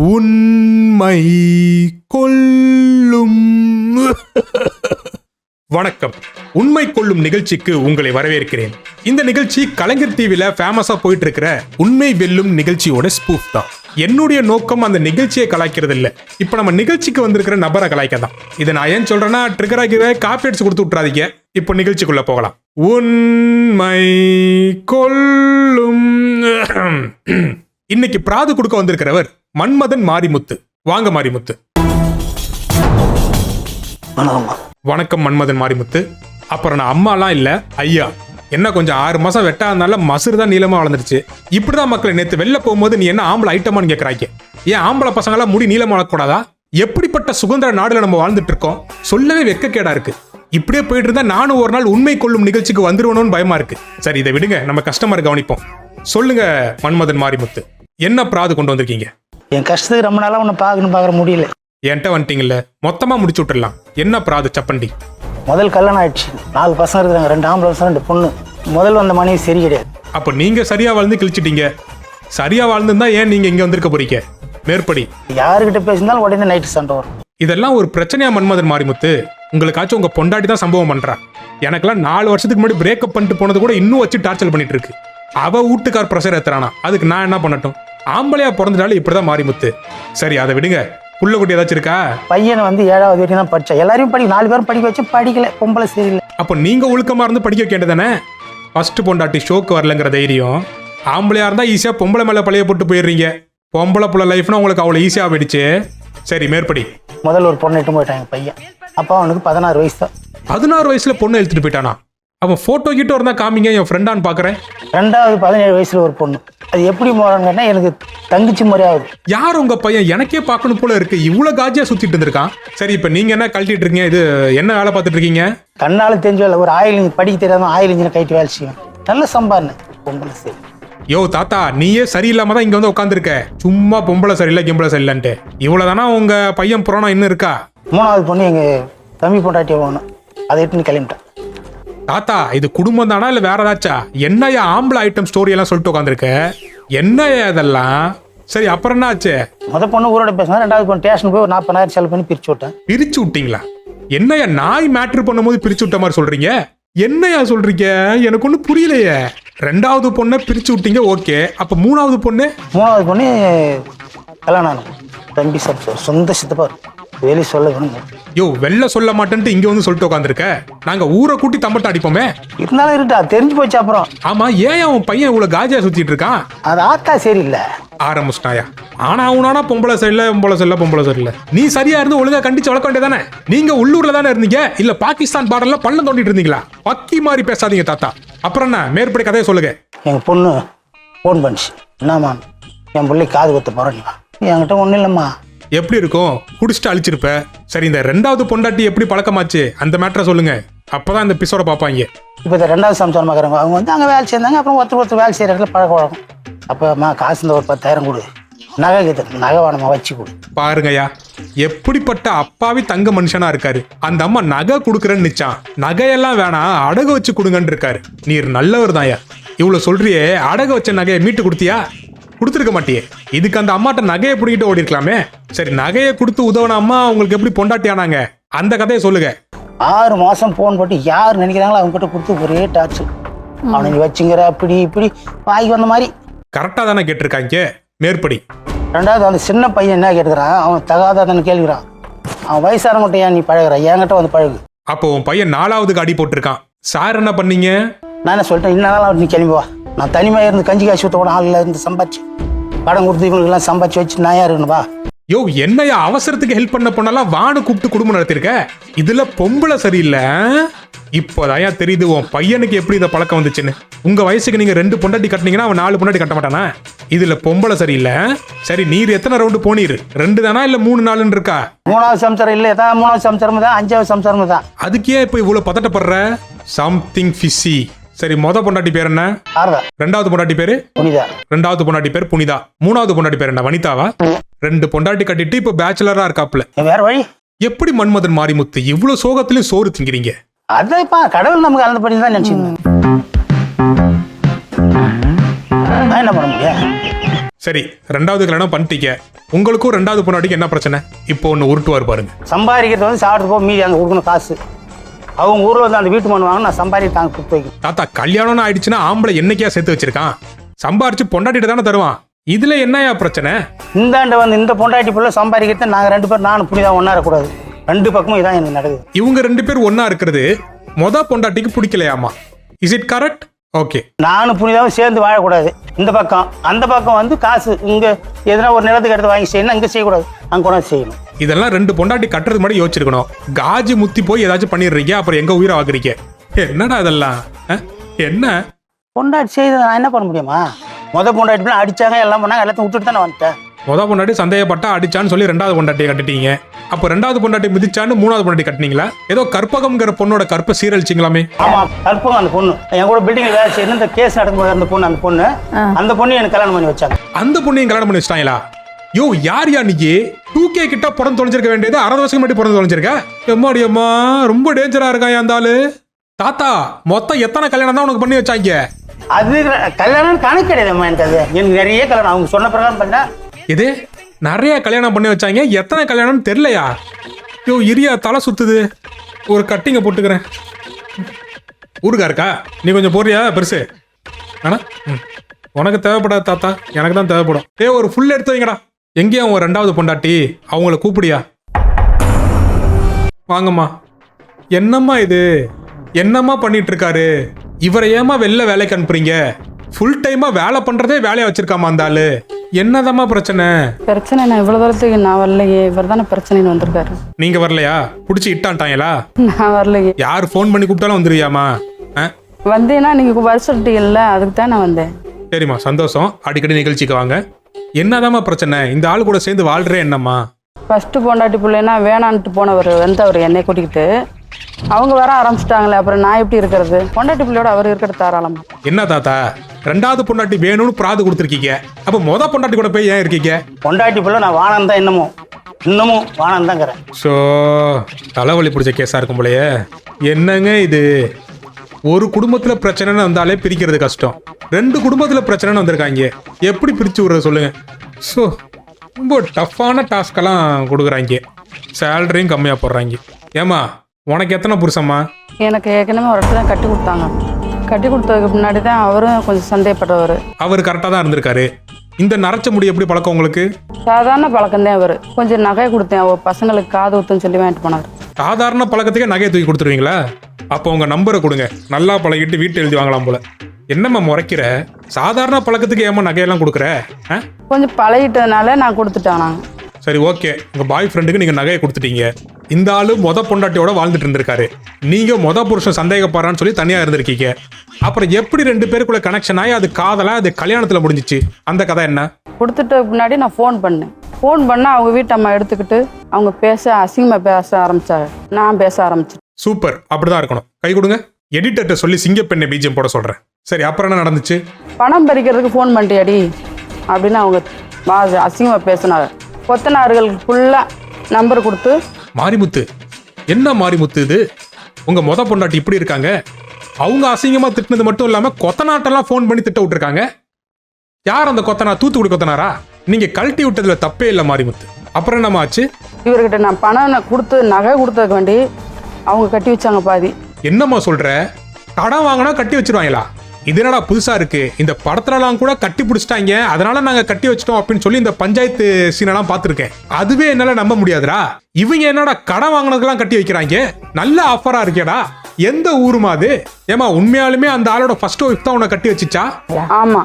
உண்மை கொள்ளும் வணக்கம். உண்மை கொள்ளும் நிகழ்ச்சிக்கு உங்களை வரவேற்கிறேன். இந்த நிகழ்ச்சி கலைஞர் டிவில ஃபேமஸா போயிட்டு இருக்கிற உண்மை வெல்லும் நிகழ்ச்சியோட ஸ்பூஃப் தான். என்னுடைய நோக்கம் அந்த நிகழ்ச்சியை கலாய்க்கிறது இல்ல, இப்ப நம்ம நிகழ்ச்சிக்கு வந்திருக்கிற நபரை கலாய்க்க தான். இதை நான் ஏன் சொல்றேன்னா, ட்ரிகர் ஆகிற காப்பிரைட்ஸ் கொடுத்து விட்டுறாதீங்க. இப்ப நிகழ்ச்சிக்குள்ள போகலாம். உண்மை கொள்ளும். இன்னைக்கு பிராது கொடுக்க வந்திருக்கிறவர் மன்மதன் மாரிமுத்து. வாங்க மாரிமுத்து. வணக்கம் மன்மதன் மாரிமுத்து. அப்புறம் நான் அம்மாலாம் இல்ல ஐயா. என்ன கொஞ்சம் 6 மாசம் வெட்டாதனால மசுறு தான் நீளமா வளர்ந்துருச்சு. இப்படிதான் மக்களை நேத்து வெளில போகும்போது நீ என்ன ஆம்பளை ஐட்டமான்னு கேட்கறாங்க. ஏன் ஆம்பளை பசங்களாம் முடி நீளமா வளர்க்கூடாதா? எப்படிப்பட்ட சுதந்திர நாடுல நம்ம வாழ்ந்துட்டு இருக்கோம், சொல்லவே வெக்கக்கேடா இருக்கு. இப்படியே போயிட்டு இருந்தா நானும் ஒரு நாள் உண்மை கொள்ளும் நிகழ்ச்சிக்கு வந்துருவணும்னு பயமா இருக்கு. சரி, இதை விடுங்க, நம்ம கஸ்டமர் கவனிப்போம். சொல்லுங்க மன்மதன் மாரிமுத்து, என்ன பிராது கொண்டு வந்திருக்கீங்க? என் கஷ்டத்துக்கு ரொம்ப நாளா உன்னை பார்க்க முடியல. என்கிட்ட வந்துட்டீங்கல்ல, மொத்தமா முடிச்சு விட்டுடலாம். என்ன பிராது சப்பண்டி? முதல் கல்யாணம் ஆயிடுச்சு, 4 பசங்க இருக்கிறாங்க, 2 ஆம்பளை பசங்க 2 பொண்ணு. முதல் வந்த மனைவி சரி கிடையாது. அப்ப நீங்க சரியா வாழ்ந்து கிழிச்சிட்டீங்க. சரியா வாழ்ந்துருந்தா ஏன் நீங்க இங்க வந்திருக்க போறீங்க? மேற்படி யாருக்கிட்ட பேசினாலும் உடனே நைட்டு சண்டை வரும். இதெல்லாம் ஒரு பிரச்சனையா மன்மதன் மாரிமுத்து? உங்களுக்காச்சும் உங்க பொண்டாட்டி தான் சம்பவம் பண்றா. எனக்கெல்லாம் 4 வருஷத்துக்கு முன்னாடி பிரேக்கப் பண்ணிட்டு போனது கூட இன்னும் வச்சு டார்ச்சர் பண்ணிட்டு இருக்கு. அவ வீட்டுக்கார் ப்ரெஷர் ஏத்துறானா, அதுக்கு நான் என்ன பண்ணட்டும்? ஆம்பளையா பிறந்ததால இப்படிதான் மாரிமுத்து. சரி, அதை விடுங்க. புள்ள குட்டி ஏதாச்சும் இருக்கா? பையனை வந்து 7வது வரைக்கும் தான் படிச்சா. எல்லாரையும் 4 பேரும் படிக்க வச்சு படிக்கல. பொம்பளை சரியில்லை. அப்ப நீங்க ஒழுக்கமா இருந்து படிக்க வேண்டியதானே? ஃபர்ஸ்ட் பொண்டாட்டி ஷோக்கு வரலங்கிற தைரியம். ஆம்பளையா இருந்தா ஈஸியா பொம்பளை மேல பழைய போட்டு போயிடுறீங்க. பொம்பளை புள்ள லைஃப்னா உங்களுக்கு அவ்வளவு ஈஸியா போயிடுச்சு. சரி, மேற்படி. முதல்ல ஒரு பொண்ணு இட்டு போயிட்டாங்க பையன். அப்பா அவனுக்கு 16 வயசு தான். 16 வயசுல பொண்ணு எடுத்துட்டு போயிட்டானா? அவன் போட்டோ கிட்ட இருந்தா காமிங்க, என் ஃப்ரெண்டான்னு பாக்குறேன். 2வது 17 வயசுல ஒரு பொண்ணு. அது எப்படி போறாங்கன்னா எனக்கு தங்கச்சி மாதிரி ஆகுது. யார் உங்க பையன்? எனக்கே பார்க்கணும் போல இருக்கு. இவ்வளவு காஜியா சுத்திட்டு இருந்திருக்கான். சரி, இப்ப நீங்க என்ன கழட்டிட்டு இருக்கீங்க? இது என்ன வேலை பார்த்துட்டு இருக்கீங்க? கண்ணால தெரிஞ்ச வேலை. ஒரு ஆயில் இன்ஜின் படிக்க தெரியாம ஆயில் இன்ஜினை கைட்டு வேலை செய்வேன். நல்ல சம்பாருன்னு பொம்பளை சரி. யோ தாத்தா, நீயே சரியில்லாம தான் இங்க வந்து உட்காந்துருக்க. சும்மா பொம்பளை சரியில்லை கிம்பளை சரியில்லைன்ட்டு. இவ்வளவுதானா உங்க பையன் புராணம் இன்னும் இருக்கா? 3வது பொண்ணு எங்க தம்பி பொண்டாட்டியை போகணும். அதை எட்டுன்னு கிளம்பிட்டேன். தாத்தா, இது குடும்பம் தானா இல்ல வேற ஏதாச்சா? என்னையா ஆம்பளை ஐட்டம் ஸ்டோரி எல்லாம் சொல்லிட்டு உட்காந்துருக்க? என்னையா இதெல்லாம்? சரி, அப்புறம் என்ன ஆச்சு? பொண்ணு ஊரோட பேசினா, 2வது பொண்ணு ஸ்டேஷன் போய் 40,000 செலவு பண்ணி பிரிச்சு விட்டேன். பிரிச்சு விட்டீங்களா? என்னையா நாய் மேட்ரு பண்ணும்போது பிரிச்சு விட்ட மாதிரி சொல்றீங்க? என்னையா சொல்றீங்க? எனக்கு ஒன்றும் புரியலையே. 2வது பொண்ணை பிரிச்சு விட்டீங்க, ஓகே. அப்ப 3வது பொண்ணு? 3வது பொண்ணு கல்யாணம் ஆனது. தம்பி சொந்த சித்தப்பா. வெளியே சொல்ல வேணும். யோ, வெளில சொல்ல மாட்டேன்ட்டு இங்க வந்து சொல்லிட்டு உட்காந்துருக்க. நாங்க ஊரை கூட்டி தம்பட்ட அடிப்போமே. இருந்தாலும் இருக்கா, தெரிஞ்சு போச்சு. அப்புறம் ஆமா, ஏன் அவன் பையன் இவ்வளவு காஜியா சுத்திட்டு இருக்கான்? அது ஆத்தா சரியில்லை. ஆரம்பிச்சிட்டாயா? ஆனா அவனானா பொம்பளை சரியில்லை பொம்பளை சரியில்லை. நீ சரியா இருந்து ஒழுங்கா கண்டிச்சு வளர்க்க வேண்டியதானே? நீங்க உள்ளூர்ல தானே இருந்தீங்க, இல்ல பாகிஸ்தான் பார்டர்ல பள்ளம் தோண்டிட்டு இருந்தீங்களா? பக்கி மாதிரி பேசாதீங்க தாத்தா. அப்புறம் என்ன மேற்படி கதையை சொல்லுங்க. எங்க பொண்ணு போன் பண்ணிச்சு. என்னம்மா, என் பிள்ளை காது குத்த போறேன். என்கிட்ட ஒன்றும் இல்லைம்மா. எப்படி இருக்கும்? குடிச்சிட்டு அழிச்சிருப்ப. சரி, இந்த 2வது பொண்டாட்டி எப்படி பழக்கமாச்சு, அந்த மேட்டரை சொல்லுங்க. அப்பதான் இந்த பிசோட பாப்பாங்க. இப்போ இந்த 2வது சம்சாரம் பார்க்குறாங்க. அவங்க வந்து அங்கே வேலை சேர்ந்தாங்க. அப்புறம் ஒருத்தர் வேலை செய்கிற இடத்துல பழக்க வழக்கம். அப்போம்மா காசு இந்த ஒரு 10,000 கொடு, நகை கேட்டு நகை வேணமா வச்சு கொடு. பாருங்கய்யா, எப்படிப்பட்ட அப்பாவி தங்க மனுஷனா இருக்காரு. அந்த அம்மா நகை கொடுக்குறேன்னு நிச்சான். நகையெல்லாம் வேணாம், அடகு வச்சு கொடுங்கன்னு இருக்காரு. நீர் நல்லவர் தான்யா. இவ்வளவு சொல்றியே, அடகு வச்ச நகையை மீட்டு கொடுத்தியா? கொடுத்துருக்க மாட்டியே. இதுக்கு அந்த அம்மாட்ட நகையை பிடிக்கிட்டு ஓடி இருக்கலாமே. சரி, நகையை கொடுத்து உதவன அம்மா உங்களுக்கு எப்படி பொண்டாட்டி ஆனாங்க, அந்த கதையை சொல்லுங்க. 6 மாசம் போன் போட்டு யார் நினைக்கிறாங்களோ அவங்க கிட்ட கொடுத்து ஒரே டார்ச்சர். அவனுக்கு வச்சுங்கிற அப்படி இப்படி வாங்கி வந்த மாதிரி. கரெக்டா தானே கேட்டிருக்காங்க. மேற்படி. 2வது அந்த சின்ன பையன் என்ன கேட்டுக்கிறான், அவன் தகாதான்னு கேள்விக்கிறான். அவன் வயசானவங்கிட்ட ஏன் நீ பழகுற, என்கிட்ட வந்து பழகு. அப்போ உன் பையன் 4வது அடி போட்டிருக்கான். சார் என்ன பண்ணீங்க? நான் என்ன சொல்லிட்டேன், இன்னும் நீ கிளம்பி வா. நான் தனிமையாக இருந்து கஞ்சி காய்ச்சி ஊற்ற ஆளில் இருந்து சம்பாதிச்சு படம் கொடுத்து இவங்களுக்கெல்லாம் சம்பாதிச்சு வச்சு நான் யார் இருக்கணும்பா? யோ, என்னையா அவசரத்துக்கு ஹெல்ப் பண்ண போனாலாம் வானு கூப்பிட்டு குடும்பம் நடத்திருக்க. இதுல பொம்பளை சரியில்லை. இப்போதான் தெரியுது உன் பையனுக்கு எப்படி இந்த பழக்கம் வந்துச்சுன்னு. உங்க வயசுக்கு நீங்க 2 பொண்டாட்டி கட்டினீங்கன்னா அவன் 4 பொண்டாட்டி கட்ட மாட்டானா? இதுல பொம்பளை சரியில்லை. சரி, நீர் எத்தனை ரவுண்டு போனீர்? 2 தானா இல்ல 3 4 இருக்கா? 3வது சம்சாரம் இல்லை தான். 3வது சம்சாரம் தான். 5வது சம்சாரம் தான். அதுக்கே இப்ப இவ்வளவு பதட்டப்படுற? Something fishy. சரி, பொண்டாட்டி பேர் என்ன? 2வது பொண்டாட்டி பேரு புனிதா. 2வது பொண்டாட்டி பேர் புனிதா. 3வது பொண்டாட்டி பேர் என்ன? வனிதாவா? 2 பொண்டாட்டி கட்டிட்டு இப்ப பேச்சுலரா இருக்காப்ல. வேற வழி? எப்படி மன்மதன் மாரிமுத்து இவ்வளவு சோகத்திலயும் சோறு திங்கிறீங்க? அதைப்பா கடவுள் நமக்கு கலந்து பண்ணி தான் நினைச்சிருந்தேன். என்ன பண்ண முடியும்? சரி, ரெண்டாவது கல்யாணம் பண்ணிட்டீங்க. உங்களுக்கும் ரெண்டாவது பொண்டாட்டிக்கு என்ன பிரச்சனை? இப்போ ஒன்று உருட்டுவார் பாருங்க. சம்பாதிக்கிறது வந்து சாப்பிட்டு போக மீதி அங்கே கொடுக்கணும் காசு. அவங்க ஊரில் வந்து அந்த வீட்டு மண் வாங்க நான் சம்பாதிக்க தாங்க கொடுத்து வைக்கணும். தாத்தா, கல்யாணம்னு ஆயிடுச்சுன்னா ஆம்பளை என்னைக்கா சேர்த்து வச்சிருக்கான்? சம்பாரிச்சு பொண்டாட்டிட்டு தானே தருவான். இதுல என்னையா பிரச்சனை? இந்தாண்ட வந்து இந்த பொண்டாட்டி பிள்ளை சம்பாதிக்கிறது நாங்கள் 2 பேரும் நானும் புனிதான் ஒன்றா இருக்கக்கூடாது. 2 பக்கமும் இதான் எனக்கு நடக்குது. இவங்க 2 பேர் ஒன்னா இருக்கிறது பொண்டாட்டிக்கு பிடிக்கலையாமா? Is it correct? ஓகே. நானும் புனிதாவும் சேர்ந்து வாழக்கூடாது. இந்த பக்கம் அந்த பக்கம் வந்து காசு இங்கே எதனா ஒரு நிலத்துக்கு எடுத்து வாங்கி செய்யணும், இங்கே செய்யக்கூடாது, அங்கே கொண்டாந்து செய்யணும். இதெல்லாம் 2 பொண்டாட்டி கட்டுறது மாதிரி யோசிச்சிருக்கணும். காஜி முத்தி போய் ஏதாச்சும் பண்ணிடுறீங்க, அப்புறம் எங்க உயிரை வாங்குறீங்க? என்னடா இதெல்லாம்? என்ன பொண்டாட்டி செய்து நான் என்ன பண்ண முடியுமா? பொண்டாட்டி பிள்ளை அடிச்சாங்க, எல்லாம் பண்ணாங்க, எல்லாத்தையும் விட்டுட்டு தானே வந்துட்டேன். பொண்டாட்டி சந்தேகப்பட்டா அடிச்சான்னு சொல்லி 2வது பொண்டாட்டியை கட்டிட்டீங்க. அப்போ 2வது பொண்டாட்டி மிதிச்சான்னு 3வது பொண்டாட்டி கட்டினீங்களா? ஏதோ கற்பகம்ங்கிற பொண்ணோட கற்பை சீரழிச்சிங்களாமே. ஆமா, கற்பகம் அந்த பொண்ணு என் கூட பில்டிங்ல வேலை செய்யணும். இந்த கேஸ் நடக்கும்போது அந்த பொண்ணு எனக்கு கல்யாணம் பண்ணி வச்சாங்க. அந்த பொண்ணையும் கல்யாணம் பண்ணி வச்சிட்டாங்களா? யோ, யார் நீ 2K கிட்ட பிறந்து தொலைஞ்சிருக்க வேண்டியது 60 வருஷம் மட்டும் பிறந்து தொலைஞ்சிருக்க. எம்மாடி அம்மா, ரொம்ப டேஞ்சரா இருக்கான் அந்த ஆளு. தாத்தா, மொத்தம் எத்தனை கல்யாணம் தான் உனக்கு பண்ணி வச்சாங்க? அது கல்யாணம் கணக்கு கிடையாதும்மா. எனக்கு நிறைய கல்யாணம் அவங்க சொன்ன பிரகாரம் பண்ணா. இது நிறைய கல்யாணம் பண்ணி வச்சாங்க, எத்தனை கல்யாணம் தெரியலையா? யோ, இரியா, தலை சுத்துது. ஒரு கட்டிங்க போட்டுக்கிறேன். ஊருக்கா இருக்கா? நீ கொஞ்சம் போறியா பெருசு? ஆனா உனக்கு தேவைப்படாது தாத்தா, எனக்கு தான் தேவைப்படும். ஒரு ஃபுல் எடுத்து வைங்கடா. எங்கேயும் அவங்க 2வது பொண்டாட்டி, அவங்கள கூப்பிடியா? வாங்கம்மா. என்னம்மா இது? என்னம்மா பண்ணிட்டு இருக்காரு இவரை? ஏமா வெளில வேலைக்கு அனுப்புறீங்க? ஃபுல் டைமா வேலை பண்றதே வேலையா வச்சிருக்காமா அந்த ஆளு. என்னதாம்மா பிரச்சனை? நான் இவ்வளவு தூரத்துக்கு நான் வரலையே, இவர் தானே பிரச்சனைன்னு வந்திருக்காரு. நீங்க வரலையா? புடிச்சு இட்டான்ட்டாங்களா? நான் வரலையே. யார் ஃபோன் பண்ணி கூப்பிட்டாலும் வந்துருவியாமா? வந்தேன்னா நீங்க வர சொல்லிட்டீங்கல்ல, அதுக்கு தான் நான் வந்தேன். சரிம்மா, சந்தோஷம். அடிக்கடி நிகழ்ச்சிக்கு வாங்க. என்னதாம்மா பிரச்சனை? இந்த ஆளு கூட சேர்ந்து வாழ்றே என்னம்மா? ஃபர்ஸ்ட் பொண்டாட்டி பிள்ளைன்னா வேணான்ட்டு போனவர் வந்தவர் என்னை கூட்டிக்கிட்டு அவங்க வர ஆரம்பிச்சிட்டாங்களே, அப்புறம் நான் எப்படி இருக்கிறது? பொண்டாட்டி பிள்ளையோட அவர் இருக்கிறது தாராளமா. என்ன தாத்தா, 2வது பொண்டாட்டி வேணும்னு பிராது கொடுத்துருக்கீங்க, அப்ப பொண்டாட்டி கூட போய் ஏன் இருக்கீங்க? பொண்டாட்டி பிள்ளை நான் வானம் தான், இன்னமும் வானம் தாங்கிறேன். ஸோ தலைவலி பிடிச்ச கேஸா இருக்கும் போலயே. என்னங்க இது? ஒரு குடும்பத்துல பிரச்சனைன்னு வந்தாலே பிரிக்கிறது கஷ்டம். 2 குடும்பத்துல பிரச்சனைன்னு வந்திருக்காங்க, எப்படி பிரிச்சு விடுறது சொல்லுங்க? ஸோ ரொம்ப டஃப்பான டாஸ்கெல்லாம் கொடுக்குறாங்க, சேலரியும் கம்மியாக போடுறாங்க. ஏமா, உனக்கு எத்தனை புருஷம்மா? எனக்கு ஏற்கனவே ஒரு இடத்துல கட்டி கொடுத்தாங்க. கட்டி கொடுத்ததுக்கு முன்னாடி தான் அவரும் கொஞ்சம் சந்தேகப்பட்டவர். அவர் கரெக்டாக தான் இருந்திருக்காரு. இந்த நரைச்ச முடி எப்படி பழக்கம் உங்களுக்கு? சாதாரண பழக்கம் தான். அவர் கொஞ்சம் நகை கொடுத்தேன், அவர் பசங்களுக்கு காது ஊத்துன்னு சொல்லி வாங்கிட்டு போனார். சாதாரண பழக்கத்துக்கே நகையை தூக்கி கொடுத்துருவீங்களா? அப்போ உங்க நம்பரை கொடுங்க, நல்லா பழகிட்டு வீட்டு எழுதி வாங்கலாம் போல. என்னம்மா முறைக்கிற? சாதாரண பழக்கத்துக்கு ஏமா நகையெல்லாம் கொடுக்குற? கொஞ்சம் பழகிட்டதுனால நான் கொடுத்துட்டேன். நாங்கள் சரி, ஓகே. உங்க பாய் ஃப்ரெண்டுக்கு நீங்க நகையை கொடுத்துட்டீங்க. இந்த ஆளு பொண்டாட்டியோட வாழ்ந்துட்டு இருந்திருக்காரு. நீங்க புருஷன் சந்தேகப்படுறான்னு சொல்லி தனியா இருந்திருக்கீங்க. அப்புறம் எப்படி 2 பேருக்குள்ள கனெக்ஷன் ஆகி அது காதலா அது கல்யாணத்துல முடிஞ்சிச்சு? அந்த கதை என்ன? கொடுத்துட்டு முன்னாடி நான் ஃபோன் பண்ணா அவங்க வீட்டு அம்மா எடுத்துக்கிட்டு அவங்க அசிங்கமா பேச ஆரம்பிச்சாங்க. நான் பேச ஆரம்பிச்சேன். சூப்பர், அப்படிதான் இருக்கணும். கை கொடுங்க. எடிட்டர்கிட்ட சொல்லி சிங்கப்பெண்ணை பீஜம் போட சொல்றேன். சரி, அப்புறம் என்ன நடந்துச்சு? பணம் பறிக்கிறதுக்கு ஃபோன் பண்ணிட்டியாடி அப்படின்னு அவங்க அசிங்கமா பேசினாங்க. கொத்தனார்களுக்கு ஃபுல்லா நம்பர் கொடுத்து. மாரிமுத்து, என்ன மாரிமுத்து இது? உங்க பொண்டாட்டி இப்படி இருக்காங்க? அவங்க அசிங்கமா திட்டினது மட்டும் இல்லாம கொத்தனாட்டெல்லாம் ஃபோன் பண்ணி திட்ட விட்டுருக்காங்க. யார் அந்த கொத்தனா? தூத்துக்குடி கொத்தனாரா? நீங்க கழட்டி விட்டதுல தப்பே இல்லை மாரிமுத்து. அப்புறம் என்னமா ஆச்சு? இவர்கிட்ட நான் பணம் கொடுத்து நகை கொடுத்ததுக்கு வேண்டி அவங்க கட்டி வச்சாங்க பாதி. என்னம்மா சொல்ற? கடன் வாங்கினா கட்டி வச்சிருவாங்களா? இது என்னடா புதுசா இருக்கு? இந்த படத்துலலாம் கூட கட்டி பிடிச்சிட்டாங்க, அதனால நாங்க கட்டி வச்சிட்டோம் அப்படின்னு சொல்லி இந்த பஞ்சாயத்து சீனெல்லாம் பார்த்துருக்கேன். அதுவே என்னால நம்ப முடியாதுடா. இவங்க என்னடா கடன் வாங்கினதுக்கெல்லாம் கட்டி வைக்கிறாங்க? நல்ல ஆஃபரா இருக்கேடா. எந்த ஊருமா அது? ஏமா, உண்மையாலுமே அந்த ஆளோட ஃபர்ஸ்ட் ஒய்ஃப் தான் உன்னை கட்டி வச்சிச்சா? ஆமா.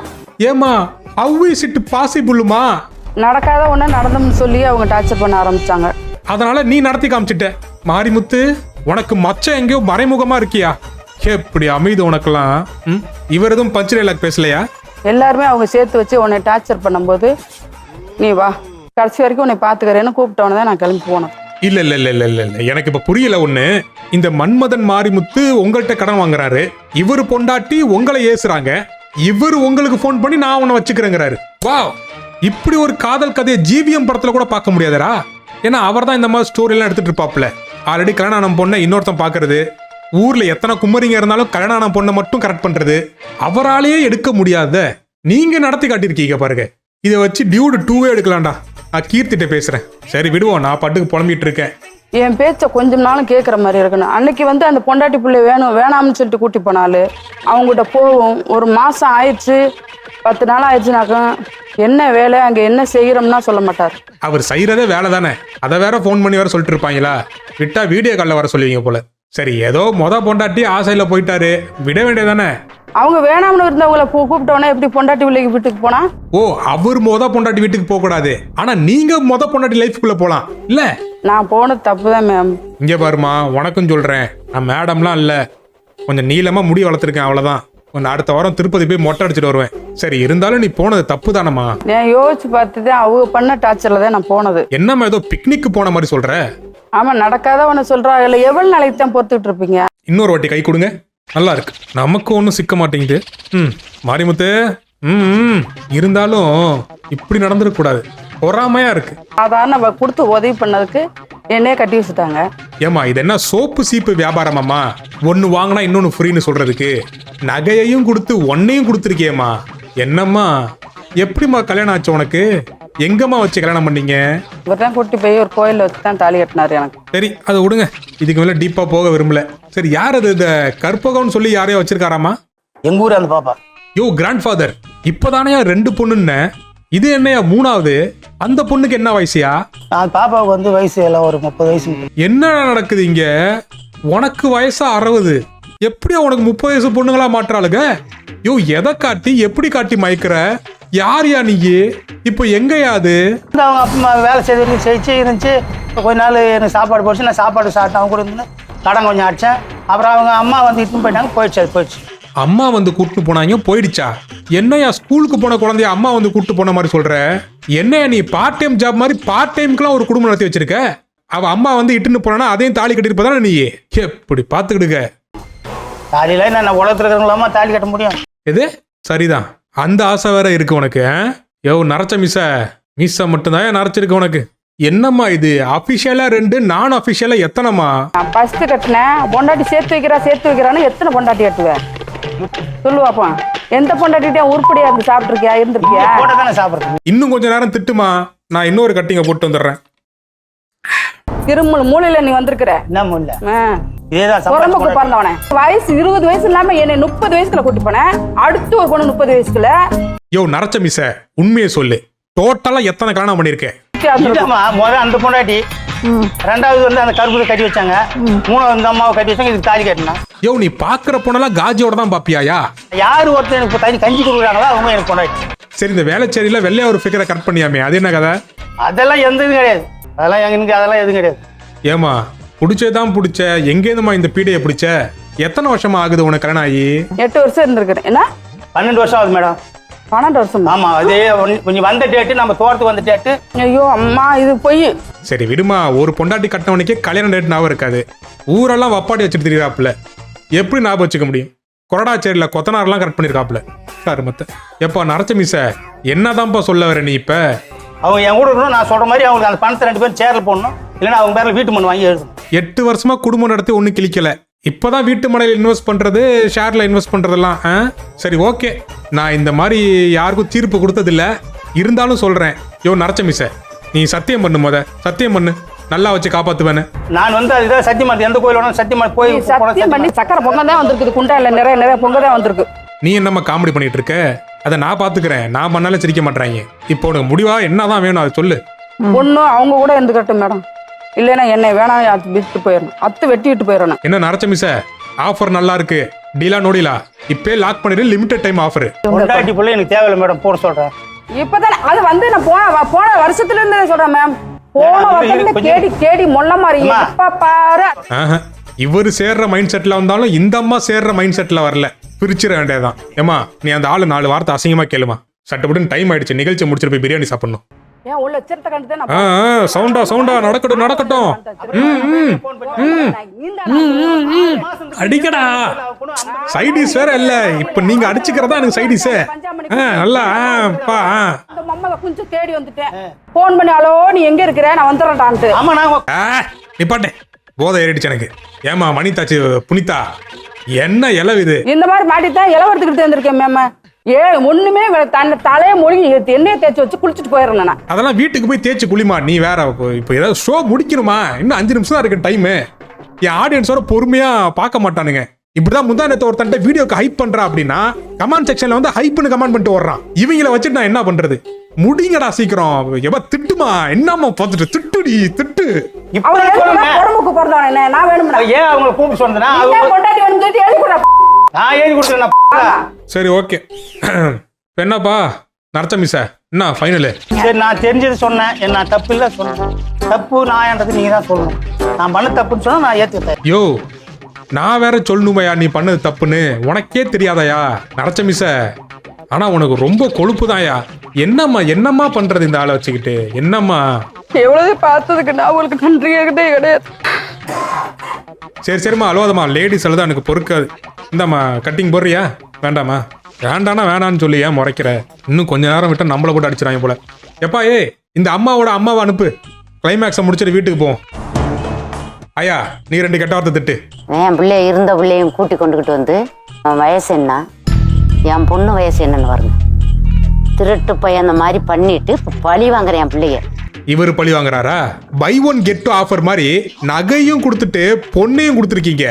ஏமா, ஹவ் இஸ் இட் பாசிபிள்மா? நடக்காத ஒண்ணு நடந்துன்னு சொல்லி அவங்க டார்ச்சர் பண்ண ஆரம்பிச்சாங்க. அதனால நீ நடத்தி காமிச்சிட்ட. மாரிமுத்து, உனக்கு மச்சம் எங்கேயோ மறைமுகமா இருக்கியா? எப்படி அமைது உனக்கெல்லாம்? இவர் எதுவும் பஞ்ச் டைலாக் பேசலையா? எல்லாருமே அவங்க சேர்த்து வச்சு உன்னை டார்ச்சர் பண்ணும்போது நீ வா, கடைசி வரைக்கும் உன்னை பாத்துக்கிறேன்னு கூப்பிட்டவன தான் நான் கிளம்பி போனேன். இல்ல இல்ல இல்ல இல்ல இல்ல இல்ல, எனக்கு இப்ப புரியல ஒண்ணு. இந்த மன்மதன் மாரிமுத்து உங்கள்கிட்ட கடன் வாங்குறாரு, இவரு பொண்டாட்டி உங்களை ஏசுறாங்க, இவரு உங்களுக்கு போன் பண்ணி நான் உன்னை வச்சுக்கிறேங்கிறாரு. வா, இப்படி ஒரு காதல் கதையை ஜிவிஎம் படத்துல கூட பார்க்க முடியாதரா? ஏன்னா அவர் தான் இந்த மாதிரி ஸ்டோரி எல்லாம் எடுத்துட்டு இருப்பாப்ல. ஆல்ரெடி கல்யாணம் பொண்ணை இன்னொருத்தன் பாக்குறது, ஊர்ல எத்தனை கும்மரிங்க இருந்தாலும் கல்யாணம் பொண்ணை மட்டும் கரெக்ட் பண்றது, அவராலேயே எடுக்க முடியாத நீங்க நடத்தி காட்டியிருக்கீங்க பாருங்க. இதை வச்சு டியூடு 2 எடுக்கலாம்டா. நான் கீர்த்திட்ட பேசுறேன். சரி விடுவோம், நான் பாட்டுக்கு புலம்பிட்டு இருக்கேன். என் பேச்ச கொஞ்சம் நாளும் கேட்குற மாதிரி இருக்கணும். அன்னைக்கு வந்து அந்த பொண்டாட்டி பிள்ளை வேணும் வேணாம்னு சொல்லிட்டு கூட்டி போனாலும் அவங்ககிட்ட போவோம். ஒரு மாசம் ஆயிடுச்சு, 10 நாள் ஆயிடுச்சுனாக்கா என்ன வேலை அங்கே என்ன செய்கிறோம்னா சொல்ல மாட்டார். அவர் செய்யறதே வேலை தானே, அதை வேற ஃபோன் பண்ணி வேற சொல்லிட்டு இருப்பாங்களா? விட்டா வீடியோ காலில் வர சொல்லுவீங்க போல. சரி ஏதோ பொண்டாட்டி ஆசையில போயிட்டாரு, விட வேண்டியதானே. அவங்க வேணாம்னு இருந்தவங்கள கூப்பிட்டோன்னே எப்படி பொண்டாட்டி பிள்ளைக்கு வீட்டுக்கு போனா? ஓ, அவர் பொண்டாட்டி வீட்டுக்கு போக கூடாது, ஆனா நீங்க பொண்டாட்டி லைஃப்குள்ள போலாம் இல்ல? நான் போனது தப்பு தான் மேம். இங்க பாருமா, உனக்கும் சொல்றேன், நான் மேடம்லாம் இல்ல, கொஞ்சம் நீளமா முடி வளர்த்துருக்கேன் அவ்வளவுதான். கொஞ்சம் அடுத்த வாரம் திருப்பதி போய் மொட்டை அடிச்சுட்டு வருவேன். சரி இருந்தாலும் நீ போனது தப்பு தானம்மா. நான் யோசிச்சு பார்த்துட்டு அவங்க பண்ண டார்ச்சர்ல தான் நான் போனது. என்னம்மா ஏதோ பிக்னிக் போன மாதிரி சொல்ற? ஆமா, நடக்காத ஒன்று சொல்றா. இல்லை எவ்வளவு நாளைக்கு தான் பொறுத்துட்டு இருப்பீங்க? இன்னொரு வாட்டி கை கொடுங்க, நல்லா இருக்கு. நமக்கு ஒன்றும் சிக்க மாட்டேங்குது. மாரிமுத்து, இருந்தாலும் இப்படி நடந்துடக்கூடாது, பொறாமையா இருக்கு. சாதாரண கொடுத்து உதவி பண்ணதுக்கு என்னையே கட்டி வச்சுட்டாங்க. ஏமா இது என்ன சோப்பு சீப்பு வியாபாரமாம்மா? ஒன்னு வாங்கினா இன்னொன்னு ஃப்ரீன்னு சொல்றதுக்கு நகையையும் கொடுத்து ஒன்னையும் கொடுத்துருக்கியேம்மா. என்னம்மா எப்படிம்மா கல்யாணம் ஆச்சு உனக்கு? எங்கம்மா வச்சு கல்யாணம் பண்ணீங்க? இவர்தான் கூட்டி போய் ஒரு கோயிலில் வச்சு தான் தாலி கட்டினாரு எனக்கு. சரி அதை விடுங்க, இதுக்கு மேல டீப்பா போக விரும்பல. சரி யார் அது? இந்த கற்பகம்னு சொல்லி யாரையோ வச்சிருக்காராமா? எங்க ஊர் அந்த பாப்பா. யோ கிராண்ட் ஃபாதர், இப்பதானயா 2 பொண்ணுன்னு, இது என்னையா 3வது? அந்த பொண்ணுக்கு என்ன வயசுயா? அந்த பாப்பாவுக்கு வந்து வயசு எல்லாம் ஒரு 30 வயசு. என்ன நடக்குது இங்க? உனக்கு வயசா 60, எப்படியா உனக்கு 30 வயசு பொண்ணுங்களா மாற்றாளுங்க? யோ எதை காட்டி எப்படி காட்டி மயக்கிற? யாரையா நீ? இப்போ எங்கயா அது? அவங்க அப்பா வேலை செய்து இருந்துச்சு. கொஞ்ச நாள் எனக்கு சாப்பாடு போச்சு, நான் சாப்பாடு சாப்பிட்டேன். அவங்க கூட இருந்து கடன் கொஞ்சம் அடிச்சேன். அப்புறம் அவங்க அம்மா வந்து இட்டுன்னு போயிட்டாங்க. போயிடுச்சு. அம்மா வந்து கூட்டு போனாங்க, போயிடுச்சா? என்னையா ஸ்கூலுக்கு போன குழந்தைய அம்மா வந்து கூட்டு போன மாதிரி சொல்ற? என்னையா நீ பார்ட் டைம் ஜாப் மாதிரி பார்ட் டைம்க்குலாம் ஒரு குடும்பம் நடத்தி வச்சிருக்க? அவ அம்மா வந்து இட்டுன்னு போனா அதையும் தாலி கட்டிருப்பதானே நீ? எப்படி பாத்துக்கிடுங்க. தாலியில நான் உலகத்துல இருக்கிறவங்களாமா தாலி கட்ட முடியும்? எது சரிதான், அந்த ஆசை வேற இருக்கு உனக்கு. யோ நரைச்ச மீச மட்டும்தான் நரைச்சிருக்கு உனக்கு. என்னம்மா இது? அபிஷியலா 2, நான் அபிஷியலா எத்தனைமா? நான் ஃபர்ஸ்ட் கட்டினேன். பொண்டாட்டி சேர்த்து வைக்கிறான்னு எத்தனை பொண்டாட்டி கட்டுவேன் சொல்லுவாப்பா? எந்த பொண்டாட்டிட்டே உருப்படியா இருந்து சாப்பிட்டுருக்கியா, இருந்திருக்கியா? போட்டோ தானே சாப்பிட்றது. இன்னும் கொஞ்ச நேரம் திட்டுமா, நான் இன்னொரு கட்டிங்க போட்டு வந்துடுறேன். திரும்ப மூலையில நீ வந்திருக்கிற. என்ன முடியல, இதேதான் உடம்புக்கு பிறந்தவனே. வயசு 20 வயசு இல்லாம என்னை 30 வயசுல கூட்டி போனேன். அடுத்து ஒரு பொண்ணு 30 வயசுக்குள்ள. யோ நரைச்ச மிச, உண்மையை சொல்லு, டோட்டலா எத்தனை கல்யாணம் பண்ணிருக்கேன்? முதல்ல அந்த பொண்டாட்டி, 2வது வந்து அந்த கருப்பு கட்டி வச்சாங்க, 3வது அந்த அம்மாவை கட்டி வச்சாங்க. இதுக்கு தாலி கட்டினா. யோ நீ பாக்குற பொண்ணெல்லாம் காஜியோட தான் பாப்பியாயா? யாரு ஒருத்தர் எனக்கு தனி கஞ்சி கொடுக்குறாங்களோ அவங்க எனக்கு பொண்டாட்டி. சரி இந்த வேலைச்சேரியில வெள்ளையா ஒரு ஃபிகரை கட் பண்ணியாமே, அது என்ன கதை? அதெல்லாம் எந்த இதுவும் கிடையாது. அதெல்லாம் எதுவும் கிடையாது. ஏமா பிடிச்சதான் பிடிச்ச, எங்கேருந்துமா இந்த பீடையை பிடிச்ச? எத்தனை வருஷமா ஆகுது உனக்கு கல்யாணம் ஆகி? 8 வருஷம் இருந்திருக்கிறேன். என்ன 12 வருஷம் ஆகுது மேடம். 12 வருஷம்? ஆமா, அதே கொஞ்சம் வந்த டேட்டு, நம்ம தோட்டத்துக்கு வந்த டேட்டு. ஐயோ அம்மா, இது பொய். சரி விடுமா, ஒரு பொண்டாட்டி கட்டினவனுக்கே கல்யாணம் டேட் ஞாபகம் இருக்காது. ஊரெல்லாம் வப்பாட்டி வச்சுட்டு தெரியுறாப்புல, எப்படி ஞாபகம் வச்சுக்க முடியும்? கொரடாச்சேரியில கொத்தனாரெல்லாம் கரெக்ட் பண்ணிருக்காப்புல. கருமத்தை எப்பா நரைச்ச மிச, என்னதான்ப்பா சொல்ல வர நீ? இப்ப அவங்க என் கூட இருக்கணும், நான் சொல்ற மாதிரி அவங்களுக்கு அந்த பணத்தை 2 பேரும் சேர்ல போடணும், இல்லைன்னா அவங்க பேர்ல வீட்டு மண் வாங்கி எழுதணும். 8 வருஷமா குடும்பம் நடத்தி ஒன்றும் கிளிக்கல, இப்பதான் வீட்டு மனையில் இன்வெஸ்ட் பண்றது, ஷேர்ல இன்வெஸ்ட் பண்றதெல்லாம். சரி ஓகே, நான் இந்த மாதிரி யாருக்கும் தீர்ப்பு கொடுத்ததில்ல, இருந்தாலும் சொல்றேன். யோ நரைச்ச மிச, நீ சத்தியம் பண்ணு, சத்தியம் பண்ணு, நல்லா வச்சு காப்பாத்துவேன்னு. நான் வந்து அதுதான் சத்தியம் பண்ணி, எந்த கோயில் வேணும் சத்தியம் போய் சத்தியம் பண்ணி. சக்கரை பொங்க தான் வந்திருக்குது, குண்டா இல்ல, நிறைய பொங்க தான் வந்திருக்கு. நீ என்னம்மா காமெடி பண்ணிட்டு இருக்க? அதை நான் பாத்துக்கிறேன், நான் பண்ணாலும் சிரிக்க மாட்டாங்க. இப்போ உனக்கு முடிவா என்னதான் வேணும் அதை சொல்லு. ஒன்னும் அவங்க கூட இருந்துக்கட்டும் மேடம், இல்லைன்னா என்னை வேணாம் விட்டு போயிடணும், வெட்டி விட்டு போயிடணும். என்ன நரைச்ச மிச, ஆஃபர் நல்லா இருக்கு, டீலா நோடிலா, இப்பே லாக் பண்ணிடு, லிமிடெட் டைம் ஆஃபர். பொண்டாட்டி பிள்ளை எனக்கு தேவையில்லை மேடம், போட சொல்றேன். இப்பதானே அது வந்து நான் போன வருஷத்துல இருந்து சொல்றேன் மேம். போன வருஷத்துல கேடி மொல்ல மாதிரி பாரு. இவரு சேர்ற மைண்ட் செட்ல வந்தாலும் இந்த அம்மா சேர்ற மைண்ட் செட்ல வரல, பிரிச்சிட வேண்டியதான். ஏமா நீ அந்த ஆளு 4 வார்த்தை அசிங்கமா கேளுமா. சட்டப்பட்டு டைம் ஆயிடுச்சு, நிகழ்ச்சி முடிச்சிட்டு போய் பிரியாணி சாப்பிடணும். ஏன் உள்ள சிரத்தை கண்டுட்டு நான் சவுண்டா நடக்கட்டும். அடிக்கடா, சைடிஸ் வேற இல்ல, இப்ப நீங்க அடிச்சுக்கிறதா எனக்கு சைடிஸ். நல்லா அந்த மம்மல கொஞ்சம் தேடி வந்துட்டேன், போன் பண்ணி ஹலோ நீ எங்க இருக்கிற, நான் வந்துடுறேன்டான்ட்டு. ஆமா நான் நிப்பாட்டேன், போதை ஏறிடுச்சு எனக்கு. ஏமா மணி தாச்சு புனிதா, என்ன இலவு இது? இந்த மாதிரி மாட்டித்தான் இலவரத்துக்கிட்டு வந்திருக்கேன் மேம். ஒண்ணுமே தன்னை தலையை மொழி எண்ணெயை தேய்ச்சி வச்சு குளிச்சுட்டு போயிடுறேன் நான். அதெல்லாம் வீட்டுக்கு போய் தேய்ச்சி குளிமா. நீ வேற இப்போ ஏதாவது ஷோ முடிக்கணுமா? இன்னும் 5 நிமிஷம் தான் இருக்கு டைமு. என் ஆடியன்ஸோட பொறுமையா பார்க்க மாட்டானுங்க. இப்படிதான் முந்தா நேத்து ஒருத்தன்ட்ட வீடியோக்கு ஹைப் பண்றா அப்படின்னா கமெண்ட் செக்ஷன்ல வந்து ஹைப்னு கமெண்ட் பண்ணிட்டு ஓடுறான். இவங்கள வச்சுட்டு நான் என்ன பண்றது? முடிங்கடா சீக்கிரம். எவ திட்டுமா? என்னமா பார்த்துட்டு திட்டுடி திட்டு. அவர் உடம்புக்கு பிறந்தவன் என்ன நான் வேணும்னா ஏன் அவங்களை கூப்பிட்டு சொன்னா கொண்டாடி வந்து எழுதி கூட நான் எழுதி கொடுத்துறேன். சரி ஓகே. என்னப்பா நரச்சமிச என்ன ஃபைனலு? சரி நான் தெரிஞ்சது சொன்னேன். என்ன தப்பு இல்லை சொன்னேன். தப்பு நான்ன்றது நீங்க தான் சொல்லணும். நான் பண்ண தப்புன்னு சொன்னா நான் ஏத்துக்கிட்டேன். யோ நான் வேற சொல்லணுமையா நீ பண்ணது தப்புன்னு? உனக்கே தெரியாதயா நரச்சமிச? ஆனா உனக்கு ரொம்ப கொழுப்பு தான்யா. என்னம்மா பண்றது இந்த ஆளை வச்சுக்கிட்டு? என்னம்மா எவ்வளவு பார்த்ததுக்கு நான் உங்களுக்கு நன்றி கிடையாது. சரிம்மா அழுவாதம்மா. லேடிஸ் அழுதா எனக்கு பொறுக்காது. இந்தாம்மா கட்டிங் போடுறியா? வேண்டாமா? வேண்டானா வேணான்னு சொல்லி ஏன் முறைக்கிற? இன்னும் கொஞ்ச நேரம் விட்டா நம்மளை போட்டு அடிச்சிடாங்க போல. எப்பா இந்த அம்மாவை அனுப்பு. கிளைமேக்ஸை முடிச்சுட்டு வீட்டுக்கு போவோம். ஐயா நீ 2 கெட்ட வார்த்தை திட்டு. என் பிள்ளைய இருந்த பிள்ளையும் கூட்டி கொண்டுகிட்டு வந்து அவன் வயசு என்ன, என் பொண்ணு வயசு என்னன்னு பாருங்க. திருட்டு பையன் அந்த மாதிரி பண்ணிட்டு இப்போ பழி வாங்குற என் பிள்ளைய. இவர் பழி வாங்குறாரா? பை 1 கெட் 2 ஆஃபர் மாதிரி நகையும் கொடுத்துட்டு பொண்ணையும் கொடுத்துருக்கீங்க.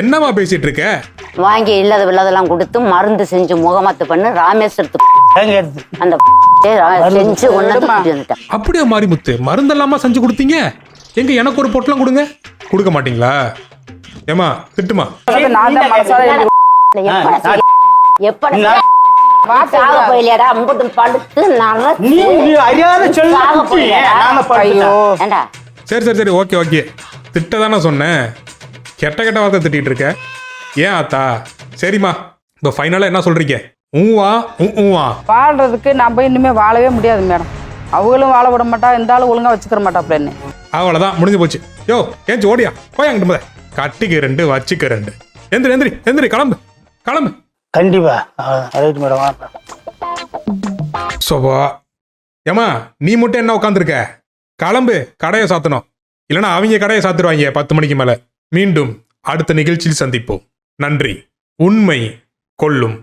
என்னமா பேசிட்டு இருக்க? வாங்கி இல்லாதெல்லாம் கொடுத்து மருந்து செஞ்சு முகமத்து பண்ணு ராமேஸ்வரத்துக்கு அந்த செஞ்சு வந்துட்டான். அப்படியே மாரிமுத்து மருந்தெல்லாமா செஞ்சு கொடுத்தீங்க? எங்க எனக்கு ஒரு பொட்டலம் கொடுங்க. கொடுக்க மாட்டீங்களா? ஏமா திட்டுமா? நான் தான் மனசார சரி ஓகே திட்டதானே சொன்னேன். கெட்ட வார்த்தை திட்டிட்டு இருக்க. ஏன் ஆத்தா? சரிம்மா இப்போ ஃபைனலா என்ன சொல்றீங்க? ஊவா வாழ்றதுக்கு நான் போய் இனிமே வாழவே முடியாது மேடம். அவங்களும் வாழ விட மாட்டா, இந்த ஆளு ஒழுங்கா வச்சுக்கிற மாட்டா. அப்படின்னு அவ்வளவுதான் முடிஞ்சு போச்சு. யோ ஏஞ்சி ஓடியா போய் அங்கிட்டு போத. கட்டிக்கு 2 வச்சுக்க 2. எந்திரி கிளம்பு. கண்டிப்பா ரைட் மேடம். சோபா ஏமா நீ மட்டும் என்ன உட்காந்துருக்க? கிளம்பு. கடையை சாத்தணும். இல்லைன்னா அவங்க கடையை சாத்துருவாங்க 10 மணிக்கு மேல. மீண்டும் அடுத்த நிகழ்ச்சியில் சந்திப்போம். நன்றி. உண்மை கொல்லும்.